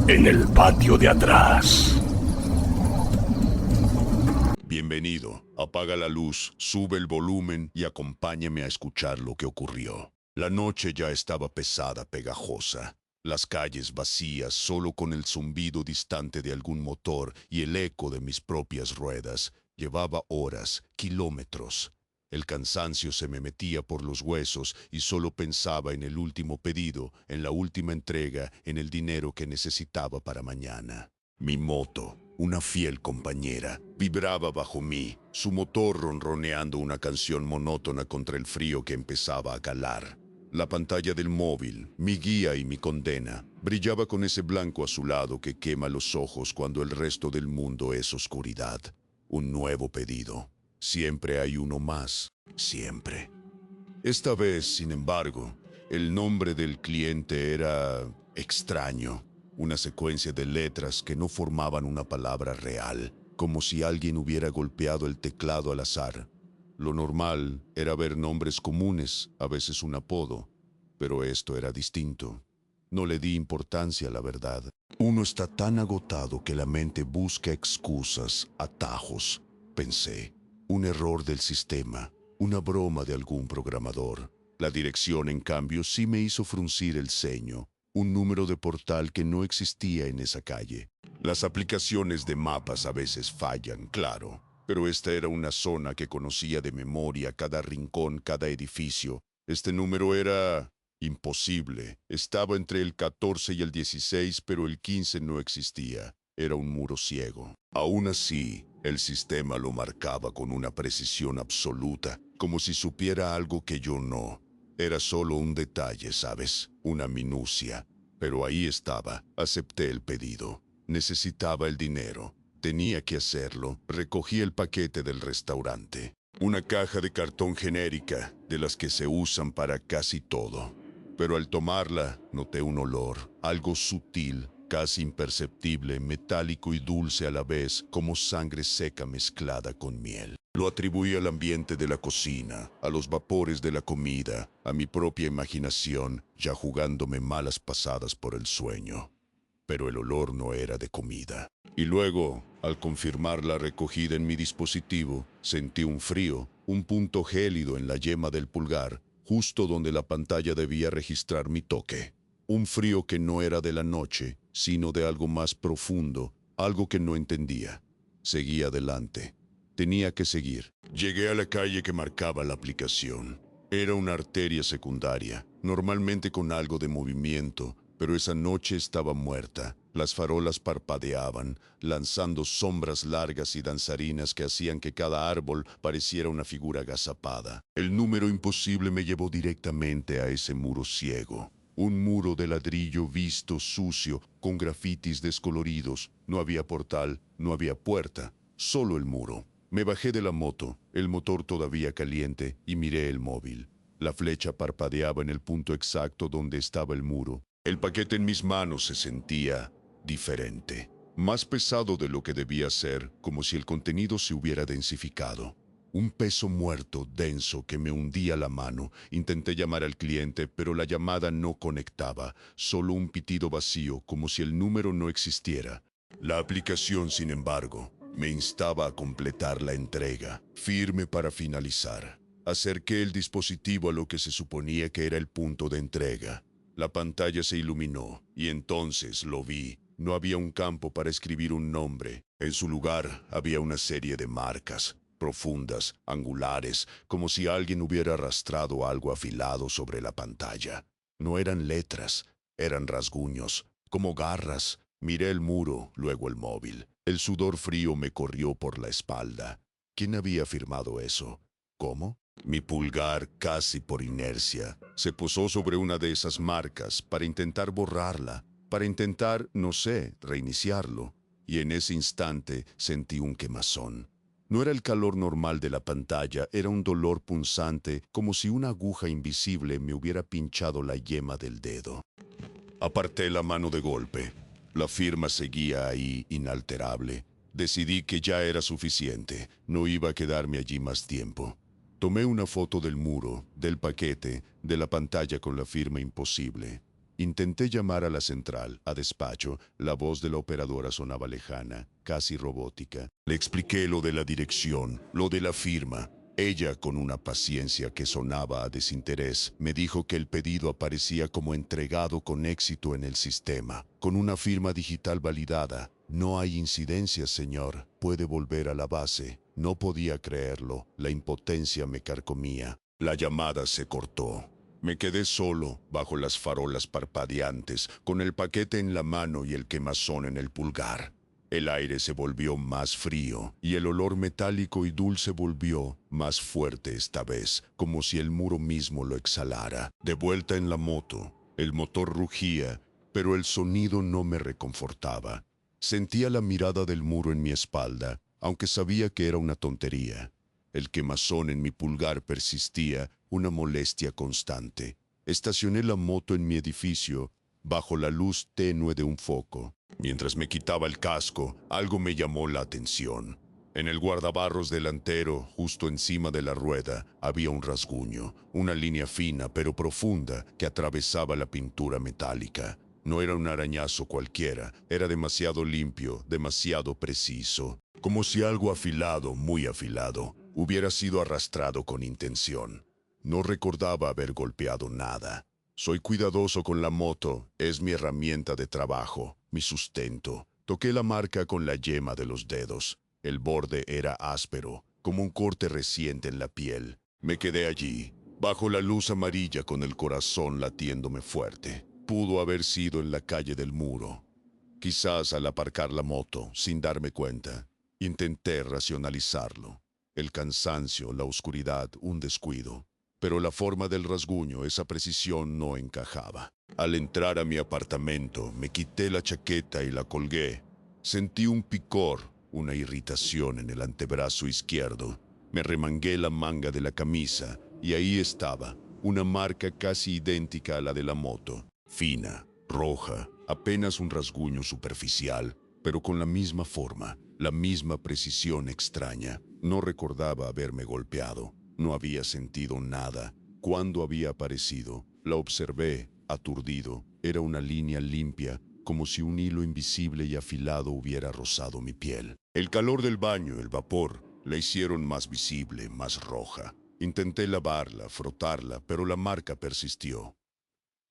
en el patio de atrás. Bienvenido. Apaga la luz, sube el volumen y acompáñame a escuchar lo que ocurrió. La noche ya estaba pesada, pegajosa. Las calles vacías, solo con el zumbido distante de algún motor y el eco de mis propias ruedas. Llevaba horas, kilómetros. El cansancio se me metía por los huesos y solo pensaba en el último pedido, en la última entrega, en el dinero que necesitaba para mañana. Mi moto, una fiel compañera, vibraba bajo mí, su motor ronroneando una canción monótona contra el frío que empezaba a calar. La pantalla del móvil, mi guía y mi condena, brillaba con ese blanco azulado que quema los ojos cuando el resto del mundo es oscuridad. Un nuevo pedido. Siempre hay uno más, siempre. Esta vez, sin embargo, el nombre del cliente era extraño. Una secuencia de letras que no formaban una palabra real, como si alguien hubiera golpeado el teclado al azar. Lo normal era ver nombres comunes, a veces un apodo, pero esto era distinto. No le di importancia a la verdad. Uno está tan agotado que la mente busca excusas, atajos, pensé. Un error del sistema, una broma de algún programador. La dirección, en cambio, sí me hizo fruncir el ceño. Un número de portal que no existía en esa calle. Las aplicaciones de mapas a veces fallan, claro, pero esta era una zona que conocía de memoria cada rincón, cada edificio. Este número era imposible. Estaba entre el 14 y el 16, pero el 15 no existía. Era un muro ciego. Aún así, el sistema lo marcaba con una precisión absoluta, como si supiera algo que yo no. Era solo un detalle, ¿sabes? Una minucia. Pero ahí estaba. Acepté el pedido. Necesitaba el dinero. Tenía que hacerlo. Recogí el paquete del restaurante. Una caja de cartón genérica, de las que se usan para casi todo. Pero al tomarla, noté un olor, algo sutil, casi imperceptible, metálico y dulce a la vez, como sangre seca mezclada con miel. Lo atribuí al ambiente de la cocina, a los vapores de la comida, a mi propia imaginación, ya jugándome malas pasadas por el sueño. Pero el olor no era de comida. Y luego, al confirmar la recogida en mi dispositivo, sentí un frío, un punto gélido en la yema del pulgar, justo donde la pantalla debía registrar mi toque. Un frío que no era de la noche, sino de algo más profundo, algo que no entendía. Seguí adelante. Tenía que seguir. Llegué a la calle que marcaba la aplicación. Era una arteria secundaria, normalmente con algo de movimiento, pero esa noche estaba muerta. Las farolas parpadeaban, lanzando sombras largas y danzarinas que hacían que cada árbol pareciera una figura agazapada. El número imposible me llevó directamente a ese muro ciego. Un muro de ladrillo visto, sucio, con grafitis descoloridos. No había portal, no había puerta, solo el muro. Me bajé de la moto, el motor todavía caliente, y miré el móvil. La flecha parpadeaba en el punto exacto donde estaba el muro. El paquete en mis manos se sentía diferente, más pesado de lo que debía ser, como si el contenido se hubiera densificado. Un peso muerto, denso, que me hundía la mano. Intenté llamar al cliente, pero la llamada no conectaba, solo un pitido vacío, como si el número no existiera. La aplicación, sin embargo, me instaba a completar la entrega, firme para finalizar. Acerqué el dispositivo a lo que se suponía que era el punto de entrega. La pantalla se iluminó, y entonces lo vi. No había un campo para escribir un nombre. En su lugar había una serie de marcas, profundas, angulares, como si alguien hubiera arrastrado algo afilado sobre la pantalla. No eran letras, eran rasguños, como garras. Miré el muro, luego el móvil. El sudor frío me corrió por la espalda. ¿Quién había firmado eso? ¿Cómo? Mi pulgar, casi por inercia, se posó sobre una de esas marcas para intentar borrarla, para intentar, no sé, reiniciarlo. Y en ese instante sentí un quemazón. No era el calor normal de la pantalla, era un dolor punzante, como si una aguja invisible me hubiera pinchado la yema del dedo. Aparté la mano de golpe. La firma seguía ahí, inalterable. Decidí que ya era suficiente, no iba a quedarme allí más tiempo. Tomé una foto del muro, del paquete, de la pantalla con la firma imposible. Intenté llamar a la central, a despacho. La voz de la operadora sonaba lejana, casi robótica. Le expliqué lo de la dirección, lo de la firma. Ella, con una paciencia que sonaba a desinterés, me dijo que el pedido aparecía como entregado con éxito en el sistema, con una firma digital validada. No hay incidencias, señor. Puede volver a la base. No podía creerlo. La impotencia me carcomía. La llamada se cortó. Me quedé solo, bajo las farolas parpadeantes, con el paquete en la mano y el quemazón en el pulgar. El aire se volvió más frío, y el olor metálico y dulce volvió, más fuerte esta vez, como si el muro mismo lo exhalara. De vuelta en la moto, el motor rugía, pero el sonido no me reconfortaba. Sentía la mirada del muro en mi espalda, aunque sabía que era una tontería. El quemazón en mi pulgar persistía, una molestia constante. Estacioné la moto en mi edificio, bajo la luz tenue de un foco. Mientras me quitaba el casco, algo me llamó la atención. En el guardabarros delantero, justo encima de la rueda, había un rasguño, una línea fina pero profunda que atravesaba la pintura metálica. No era un arañazo cualquiera, era demasiado limpio, demasiado preciso, como si algo afilado, muy afilado, hubiera sido arrastrado con intención. No recordaba haber golpeado nada. Soy cuidadoso con la moto, es mi herramienta de trabajo, mi sustento. Toqué la marca con la yema de los dedos. El borde era áspero, como un corte reciente en la piel. Me quedé allí, bajo la luz amarilla con el corazón latiéndome fuerte. Pudo haber sido en la calle del muro. Quizás al aparcar la moto, sin darme cuenta, intenté racionalizarlo. El cansancio, la oscuridad, un descuido. Pero la forma del rasguño, esa precisión no encajaba. Al entrar a mi apartamento, me quité la chaqueta y la colgué. Sentí un picor, una irritación en el antebrazo izquierdo. Me remangué la manga de la camisa y ahí estaba, una marca casi idéntica a la de la moto. Fina, roja, apenas un rasguño superficial, pero con la misma forma, la misma precisión extraña. No recordaba haberme golpeado. No había sentido nada. ¿Cuándo había aparecido? La observé, aturdido. Era una línea limpia, como si un hilo invisible y afilado hubiera rozado mi piel. El calor del baño, el vapor, la hicieron más visible, más roja. Intenté lavarla, frotarla, pero la marca persistió.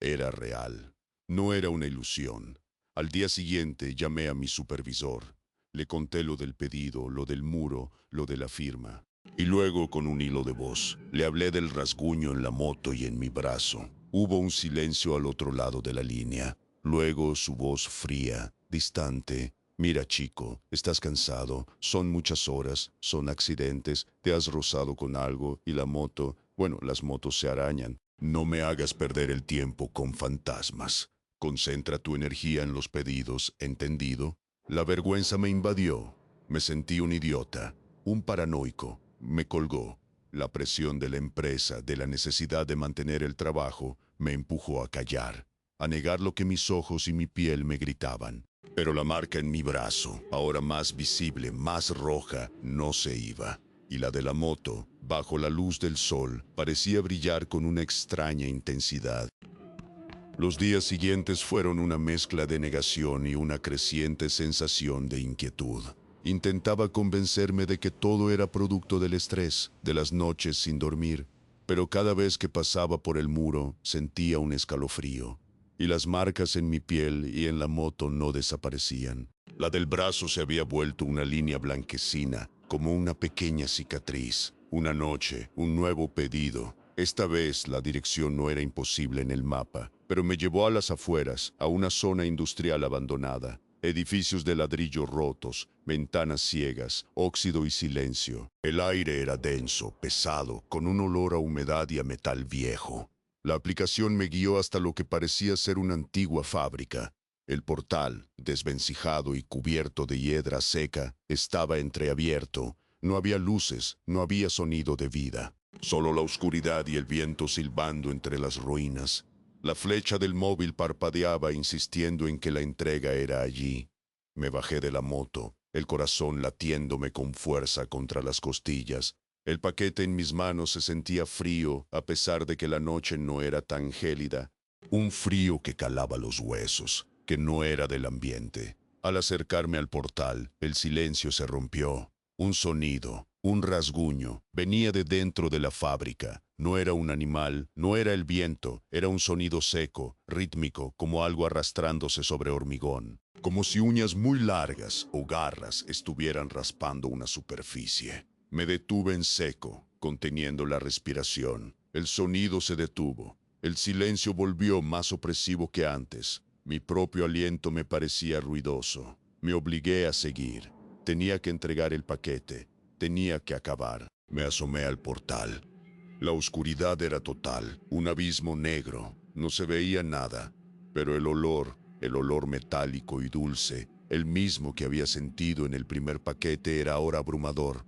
Era real. No era una ilusión. Al día siguiente llamé a mi supervisor. Le conté lo del pedido, lo del muro, lo de la firma. Y luego, con un hilo de voz, le hablé del rasguño en la moto y en mi brazo. Hubo un silencio al otro lado de la línea. Luego su voz fría, distante. Mira, chico, estás cansado, son muchas horas, son accidentes, te has rozado con algo y la moto, bueno, las motos se arañan. No me hagas perder el tiempo con fantasmas. Concentra tu energía en los pedidos, ¿entendido? La vergüenza me invadió. Me sentí un idiota, un paranoico. Me colgó. La presión de la empresa, de la necesidad de mantener el trabajo, me empujó a callar, a negar lo que mis ojos y mi piel me gritaban. Pero la marca en mi brazo, ahora más visible, más roja, no se iba. Y la de la moto, bajo la luz del sol, parecía brillar con una extraña intensidad. Los días siguientes fueron una mezcla de negación y una creciente sensación de inquietud. Intentaba convencerme de que todo era producto del estrés, de las noches sin dormir, pero cada vez que pasaba por el muro sentía un escalofrío, y las marcas en mi piel y en la moto no desaparecían. La del brazo se había vuelto una línea blanquecina, como una pequeña cicatriz. Una noche, un nuevo pedido. Esta vez la dirección no era imposible en el mapa, pero me llevó a las afueras, a una zona industrial abandonada. Edificios de ladrillo rotos, ventanas ciegas, óxido y silencio. El aire era denso, pesado, con un olor a humedad y a metal viejo. La aplicación me guió hasta lo que parecía ser una antigua fábrica. El portal, desvencijado y cubierto de hiedra seca, estaba entreabierto. No había luces, no había sonido de vida. Solo la oscuridad y el viento silbando entre las ruinas. La flecha del móvil parpadeaba insistiendo en que la entrega era allí. Me bajé de la moto, el corazón latiéndome con fuerza contra las costillas. El paquete en mis manos se sentía frío a pesar de que la noche no era tan gélida. Un frío que calaba los huesos, que no era del ambiente. Al acercarme al portal, el silencio se rompió. Un sonido, un rasguño, venía de dentro de la fábrica. No era un animal, no era el viento, era un sonido seco, rítmico, como algo arrastrándose sobre hormigón. Como si uñas muy largas o garras estuvieran raspando una superficie. Me detuve en seco, conteniendo la respiración. El sonido se detuvo. El silencio volvió más opresivo que antes. Mi propio aliento me parecía ruidoso. Me obligué a seguir. Tenía que entregar el paquete. Tenía que acabar. Me asomé al portal. La oscuridad era total. Un abismo negro. No se veía nada. Pero el olor metálico y dulce, el mismo que había sentido en el primer paquete, era ahora abrumador.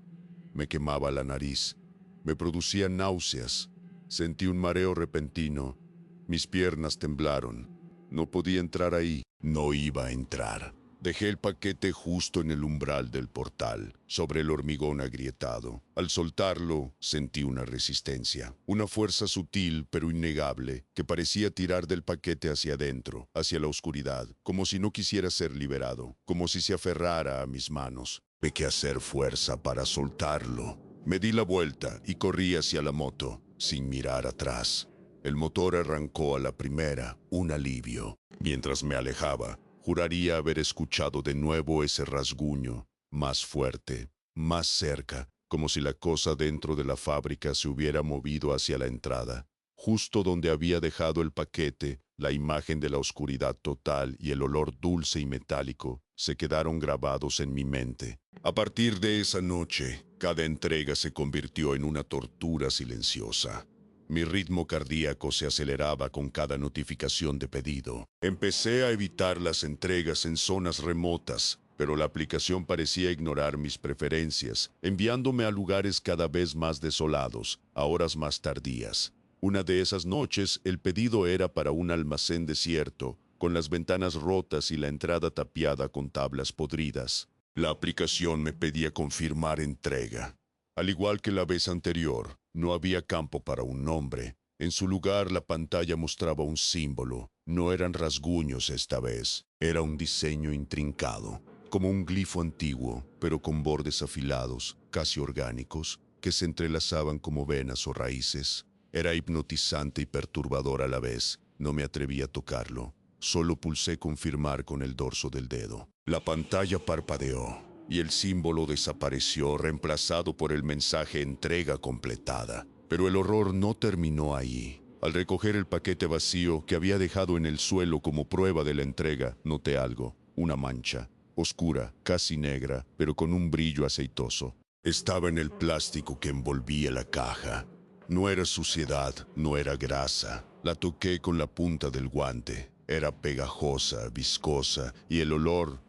Me quemaba la nariz. Me producía náuseas. Sentí un mareo repentino. Mis piernas temblaron. No podía entrar ahí. No iba a entrar. Dejé el paquete justo en el umbral del portal, sobre el hormigón agrietado. Al soltarlo, sentí una resistencia. Una fuerza sutil pero innegable que parecía tirar del paquete hacia adentro, hacia la oscuridad, como si no quisiera ser liberado, como si se aferrara a mis manos. Tuve que hacer fuerza para soltarlo. Me di la vuelta y corrí hacia la moto, sin mirar atrás. El motor arrancó a la primera, un alivio. Mientras me alejaba, juraría haber escuchado de nuevo ese rasguño, más fuerte, más cerca, como si la cosa dentro de la fábrica se hubiera movido hacia la entrada. Justo donde había dejado el paquete, la imagen de la oscuridad total y el olor dulce y metálico se quedaron grabados en mi mente. A partir de esa noche, cada entrega se convirtió en una tortura silenciosa. Mi ritmo cardíaco se aceleraba con cada notificación de pedido. Empecé a evitar las entregas en zonas remotas, pero la aplicación parecía ignorar mis preferencias, enviándome a lugares cada vez más desolados, a horas más tardías. Una de esas noches, el pedido era para un almacén desierto, con las ventanas rotas y la entrada tapiada con tablas podridas. La aplicación me pedía confirmar entrega. Al igual que la vez anterior, no había campo para un nombre. En su lugar, la pantalla mostraba un símbolo. No eran rasguños esta vez. Era un diseño intrincado, como un glifo antiguo, pero con bordes afilados, casi orgánicos, que se entrelazaban como venas o raíces. Era hipnotizante y perturbador a la vez. No me atreví a tocarlo. Solo pulsé confirmar con el dorso del dedo. La pantalla parpadeó y el símbolo desapareció, reemplazado por el mensaje entrega completada. Pero el horror no terminó ahí. Al recoger el paquete vacío que había dejado en el suelo como prueba de la entrega, noté algo, una mancha, oscura, casi negra, pero con un brillo aceitoso. Estaba en el plástico que envolvía la caja. No era suciedad, no era grasa. La toqué con la punta del guante. Era pegajosa, viscosa, y el olor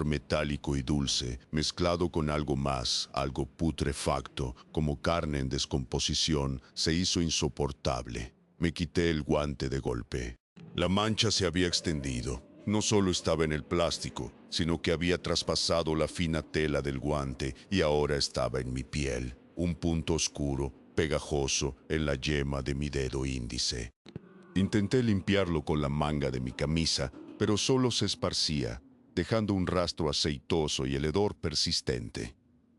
metálico y dulce, mezclado con algo más, algo putrefacto, como carne en descomposición, se hizo insoportable. Me quité el guante de golpe. La mancha se había extendido. No solo estaba en el plástico, sino que había traspasado la fina tela del guante y ahora estaba en mi piel. Un punto oscuro, pegajoso, en la yema de mi dedo índice. Intenté limpiarlo con la manga de mi camisa, pero solo se esparcía, dejando un rastro aceitoso y el hedor persistente.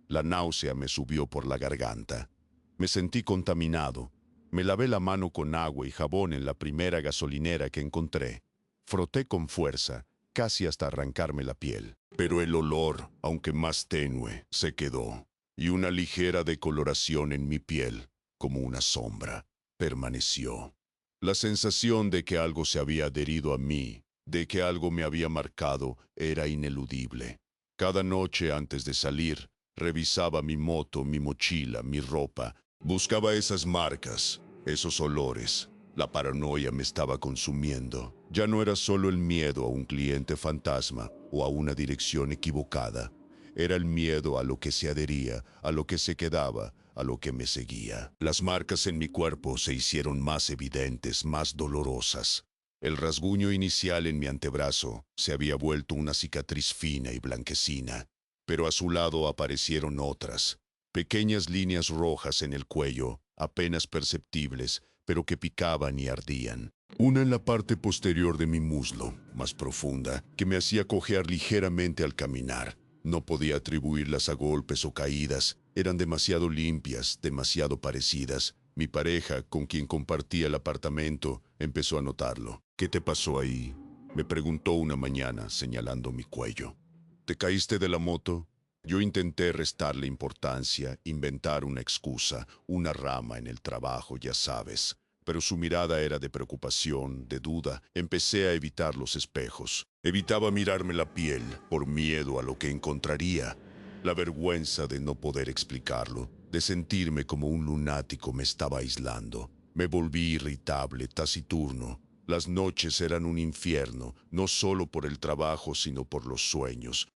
La náusea me subió por la garganta. Me sentí contaminado. Me lavé la mano con agua y jabón en la primera gasolinera que encontré. Froté con fuerza, casi hasta arrancarme la piel. Pero el olor, aunque más tenue, se quedó, y una ligera decoloración en mi piel, como una sombra, permaneció. La sensación de que algo se había adherido a mí, de que algo me había marcado, era ineludible. Cada noche antes de salir, revisaba mi moto, mi mochila, mi ropa. Buscaba esas marcas, esos olores. La paranoia me estaba consumiendo. Ya no era solo el miedo a un cliente fantasma o a una dirección equivocada. Era el miedo a lo que se adhería, a lo que se quedaba, a lo que me seguía. Las marcas en mi cuerpo se hicieron más evidentes, más dolorosas. El rasguño inicial en mi antebrazo se había vuelto una cicatriz fina y blanquecina, pero a su lado aparecieron otras, pequeñas líneas rojas en el cuello, apenas perceptibles, pero que picaban y ardían. Una en la parte posterior de mi muslo, más profunda, que me hacía cojear ligeramente al caminar. No podía atribuirlas a golpes o caídas, eran demasiado limpias, demasiado parecidas. Mi pareja, con quien compartía el apartamento, empezó a notarlo. ¿Qué te pasó ahí?, me preguntó una mañana, señalando mi cuello. ¿Te caíste de la moto? Yo intenté restarle importancia, inventar una excusa, una rama en el trabajo, ya sabes. Pero su mirada era de preocupación, de duda. Empecé a evitar los espejos. Evitaba mirarme la piel por miedo a lo que encontraría. La vergüenza de no poder explicarlo, de sentirme como un lunático me estaba aislando. Me volví irritable, taciturno. Las noches eran un infierno, no solo por el trabajo, sino por los sueños.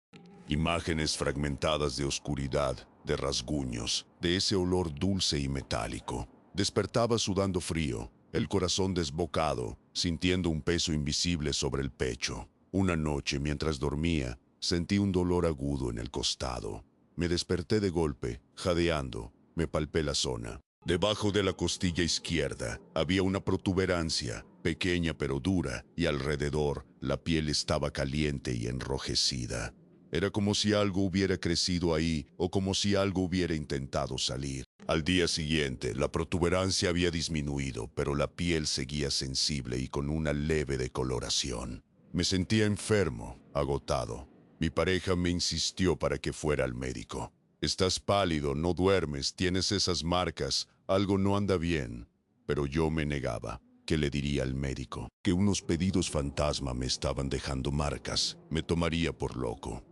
Imágenes fragmentadas de oscuridad, de rasguños, de ese olor dulce y metálico. Despertaba sudando frío, el corazón desbocado, sintiendo un peso invisible sobre el pecho. Una noche, mientras dormía, sentí un dolor agudo en el costado. Me desperté de golpe, jadeando. Me palpé la zona. Debajo de la costilla izquierda había una protuberancia, pequeña pero dura, y alrededor la piel estaba caliente y enrojecida. Era como si algo hubiera crecido ahí o como si algo hubiera intentado salir. Al día siguiente, la protuberancia había disminuido, pero la piel seguía sensible y con una leve decoloración. Me sentía enfermo, agotado. Mi pareja me insistió para que fuera al médico. Estás pálido, no duermes, tienes esas marcas, algo no anda bien. Pero yo me negaba. ¿Qué le diría al médico? Que unos pedidos fantasma me estaban dejando marcas. Me tomaría por loco.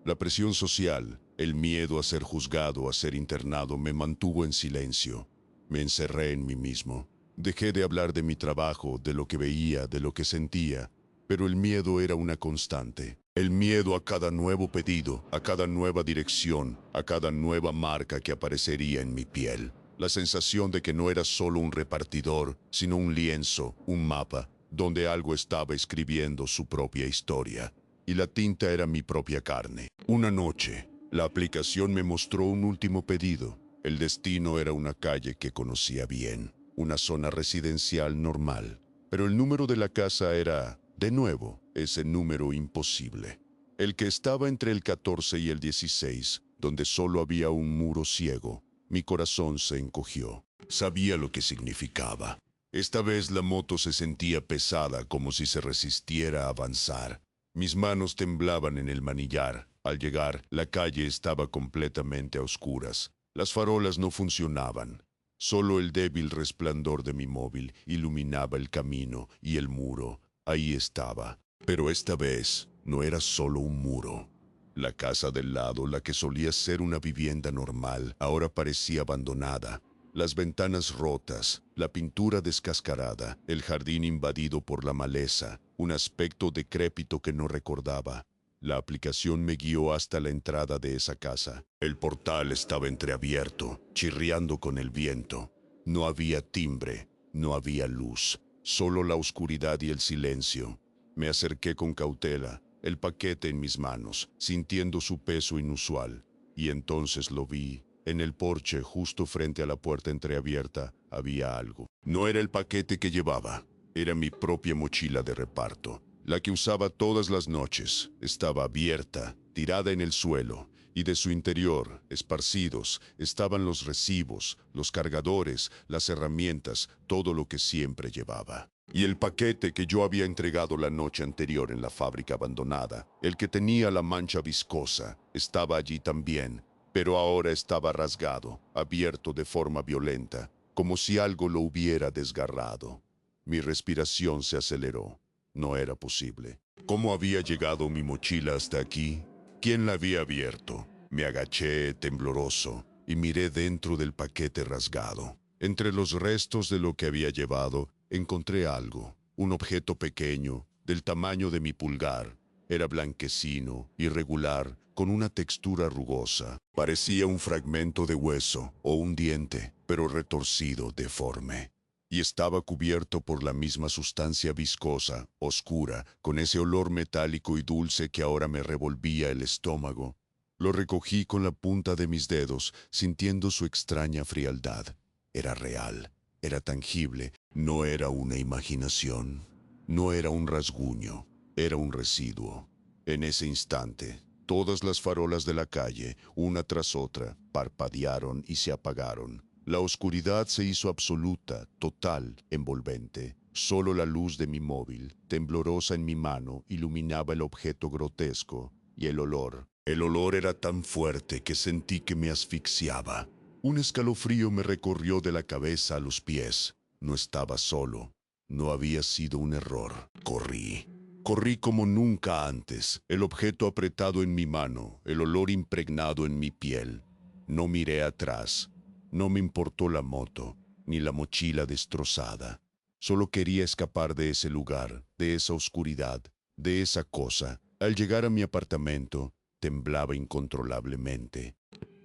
La presión social, el miedo a ser juzgado, a ser internado, me mantuvo en silencio. Me encerré en mí mismo. Dejé de hablar de mi trabajo, de lo que veía, de lo que sentía, pero el miedo era una constante. El miedo a cada nuevo pedido, a cada nueva dirección, a cada nueva marca que aparecería en mi piel. La sensación de que no era solo un repartidor, sino un lienzo, un mapa, donde algo estaba escribiendo su propia historia. Y la tinta era mi propia carne. Una noche, la aplicación me mostró un último pedido. El destino era una calle que conocía bien, una zona residencial normal. Pero el número de la casa era, de nuevo, ese número imposible. El que estaba entre el 14 y el 16, donde solo había un muro ciego. Mi corazón se encogió. Sabía lo que significaba. Esta vez la moto se sentía pesada, como si se resistiera a avanzar. Mis manos temblaban en el manillar. Al llegar, la calle estaba completamente a oscuras. Las farolas no funcionaban. Solo el débil resplandor de mi móvil iluminaba el camino y el muro. Ahí estaba. Pero esta vez no era solo un muro. La casa del lado, la que solía ser una vivienda normal, ahora parecía abandonada. Las ventanas rotas, la pintura descascarada, el jardín invadido por la maleza, un aspecto decrépito que no recordaba. La aplicación me guió hasta la entrada de esa casa. El portal estaba entreabierto, chirriando con el viento. No había timbre, no había luz, solo la oscuridad y el silencio. Me acerqué con cautela, el paquete en mis manos, sintiendo su peso inusual, y entonces lo vi. En el porche, justo frente a la puerta entreabierta, había algo. No era el paquete que llevaba, era mi propia mochila de reparto, la que usaba todas las noches. Estaba abierta, tirada en el suelo, y de su interior, esparcidos, estaban los recibos, los cargadores, las herramientas, todo lo que siempre llevaba. Y el paquete que yo había entregado la noche anterior en la fábrica abandonada, el que tenía la mancha viscosa, estaba allí también, pero ahora estaba rasgado, abierto de forma violenta, como si algo lo hubiera desgarrado. Mi respiración se aceleró. No era posible. ¿Cómo había llegado mi mochila hasta aquí? ¿Quién la había abierto? Me agaché, tembloroso, y miré dentro del paquete rasgado. Entre los restos de lo que había llevado, encontré algo, un objeto pequeño, del tamaño de mi pulgar. Era blanquecino, irregular, con una textura rugosa. Parecía un fragmento de hueso o un diente, pero retorcido, deforme. Y estaba cubierto por la misma sustancia viscosa, oscura, con ese olor metálico y dulce que ahora me revolvía el estómago. Lo recogí con la punta de mis dedos, sintiendo su extraña frialdad. Era real. Era tangible, no era una imaginación, no era un rasguño, era un residuo. En ese instante, todas las farolas de la calle, una tras otra, parpadearon y se apagaron. La oscuridad se hizo absoluta, total, envolvente. Solo la luz de mi móvil, temblorosa en mi mano, iluminaba el objeto grotesco, y el olor. El olor era tan fuerte que sentí que me asfixiaba. Un escalofrío me recorrió de la cabeza a los pies. No estaba solo. No había sido un error. Corrí. Corrí como nunca antes, el objeto apretado en mi mano, el olor impregnado en mi piel. No miré atrás. No me importó la moto, ni la mochila destrozada. Solo quería escapar de ese lugar, de esa oscuridad, de esa cosa. Al llegar a mi apartamento, temblaba incontrolablemente.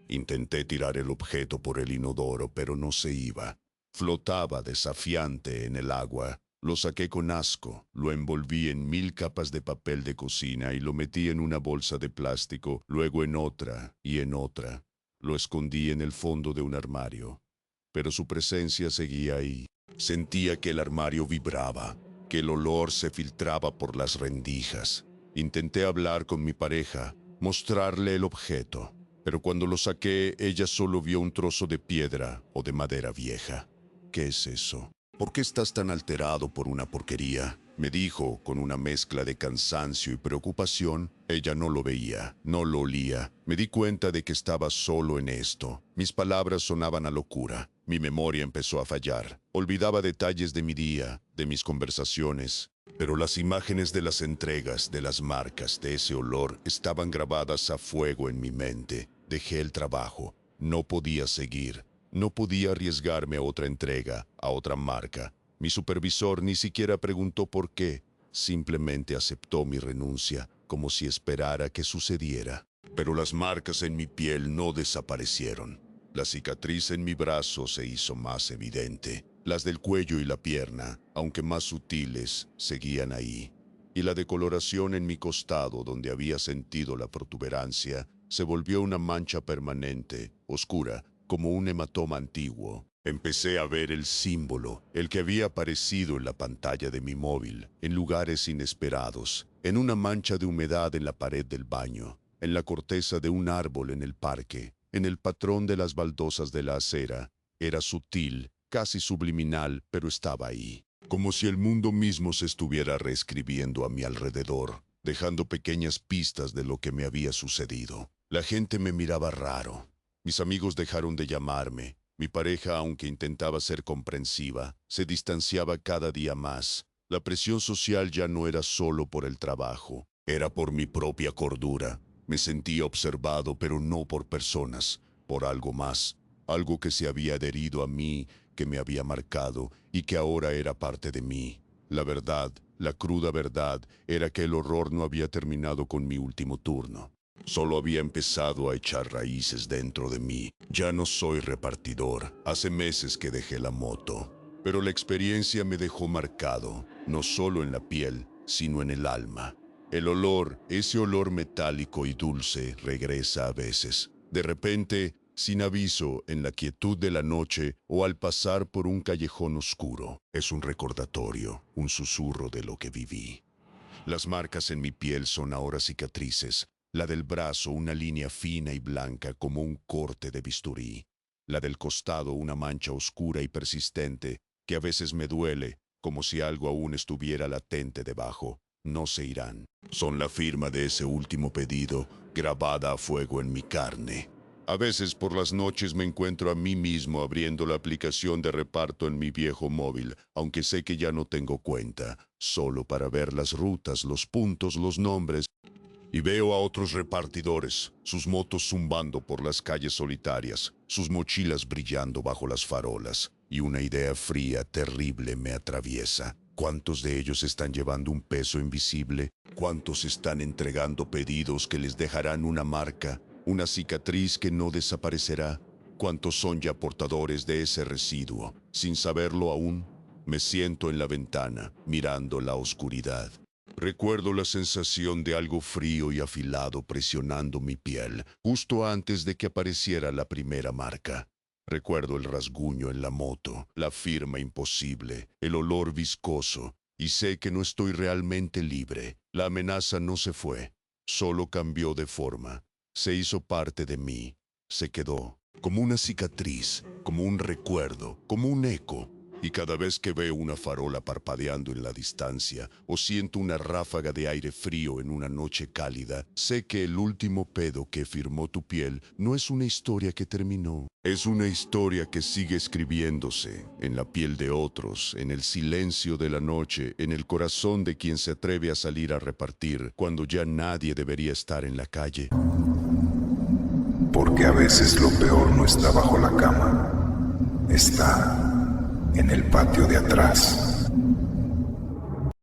Intenté tirar el objeto por el inodoro, pero no se iba. Flotaba desafiante en el agua. Lo saqué con asco, lo envolví en 1000 capas de papel de cocina y lo metí en una bolsa de plástico, luego en otra y en otra. Lo escondí en el fondo de un armario, pero su presencia seguía ahí. Sentía que el armario vibraba, que el olor se filtraba por las rendijas. Intenté hablar con mi pareja, mostrarle el objeto, pero cuando lo saqué, ella solo vio un trozo de piedra o de madera vieja. ¿Qué es eso? ¿Por qué estás tan alterado por una porquería? Me dijo con una mezcla de cansancio y preocupación. Ella no lo veía, no lo olía. Me di cuenta de que estaba solo en esto. Mis palabras sonaban a locura. Mi memoria empezó a fallar. Olvidaba detalles de mi día, de mis conversaciones. Pero las imágenes de las entregas, de las marcas, de ese olor, estaban grabadas a fuego en mi mente. Dejé el trabajo. No podía seguir. No podía arriesgarme a otra entrega, a otra marca. Mi supervisor ni siquiera preguntó por qué. Simplemente aceptó mi renuncia, como si esperara que sucediera. Pero las marcas en mi piel no desaparecieron. La cicatriz en mi brazo se hizo más evidente. Las del cuello y la pierna, aunque más sutiles, seguían ahí. Y la decoloración en mi costado, donde había sentido la protuberancia, se volvió una mancha permanente, oscura, como un hematoma antiguo. Empecé a ver el símbolo, el que había aparecido en la pantalla de mi móvil, en lugares inesperados, en una mancha de humedad en la pared del baño, en la corteza de un árbol en el parque, en el patrón de las baldosas de la acera. Era sutil, casi subliminal, pero estaba ahí. Como si el mundo mismo se estuviera reescribiendo a mi alrededor, dejando pequeñas pistas de lo que me había sucedido. La gente me miraba raro. Mis amigos dejaron de llamarme. Mi pareja, aunque intentaba ser comprensiva, se distanciaba cada día más. La presión social ya no era solo por el trabajo, era por mi propia cordura. Me sentía observado, pero no por personas, por algo más, algo que se había adherido a mí, que me había marcado y que ahora era parte de mí. La verdad, la cruda verdad, era que el horror no había terminado con mi último turno. Solo había empezado a echar raíces dentro de mí. Ya no soy repartidor. Hace meses que dejé la moto. Pero la experiencia me dejó marcado, no solo en la piel, sino en el alma. El olor, ese olor metálico y dulce, regresa a veces. De repente, sin aviso, en la quietud de la noche o al pasar por un callejón oscuro. Es un recordatorio, un susurro de lo que viví. Las marcas en mi piel son ahora cicatrices. La del brazo, una línea fina y blanca como un corte de bisturí. La del costado, una mancha oscura y persistente que a veces me duele, como si algo aún estuviera latente debajo. No se irán. Son la firma de ese último pedido, grabada a fuego en mi carne. A veces por las noches me encuentro a mí mismo abriendo la aplicación de reparto en mi viejo móvil, aunque sé que ya no tengo cuenta, solo para ver las rutas, los puntos, los nombres. Y veo a otros repartidores, sus motos zumbando por las calles solitarias, sus mochilas brillando bajo las farolas, y una idea fría, terrible me atraviesa. ¿Cuántos de ellos están llevando un peso invisible? ¿Cuántos están entregando pedidos que les dejarán una marca, una cicatriz que no desaparecerá? ¿Cuántos son ya portadores de ese residuo? Sin saberlo aún, me siento en la ventana, mirando la oscuridad. Recuerdo la sensación de algo frío y afilado presionando mi piel, justo antes de que apareciera la primera marca. Recuerdo el rasguño en la moto, la firma imposible, el olor viscoso, y sé que no estoy realmente libre. La amenaza no se fue, solo cambió de forma. Se hizo parte de mí, se quedó, como una cicatriz, como un recuerdo, como un eco. Y cada vez que veo una farola parpadeando en la distancia o siento una ráfaga de aire frío en una noche cálida, sé que el último pedo que firmó tu piel no es una historia que terminó. Es una historia que sigue escribiéndose en la piel de otros, en el silencio de la noche, en el corazón de quien se atreve a salir a repartir cuando ya nadie debería estar en la calle. Porque a veces lo peor no está bajo la cama, está en el patio de atrás.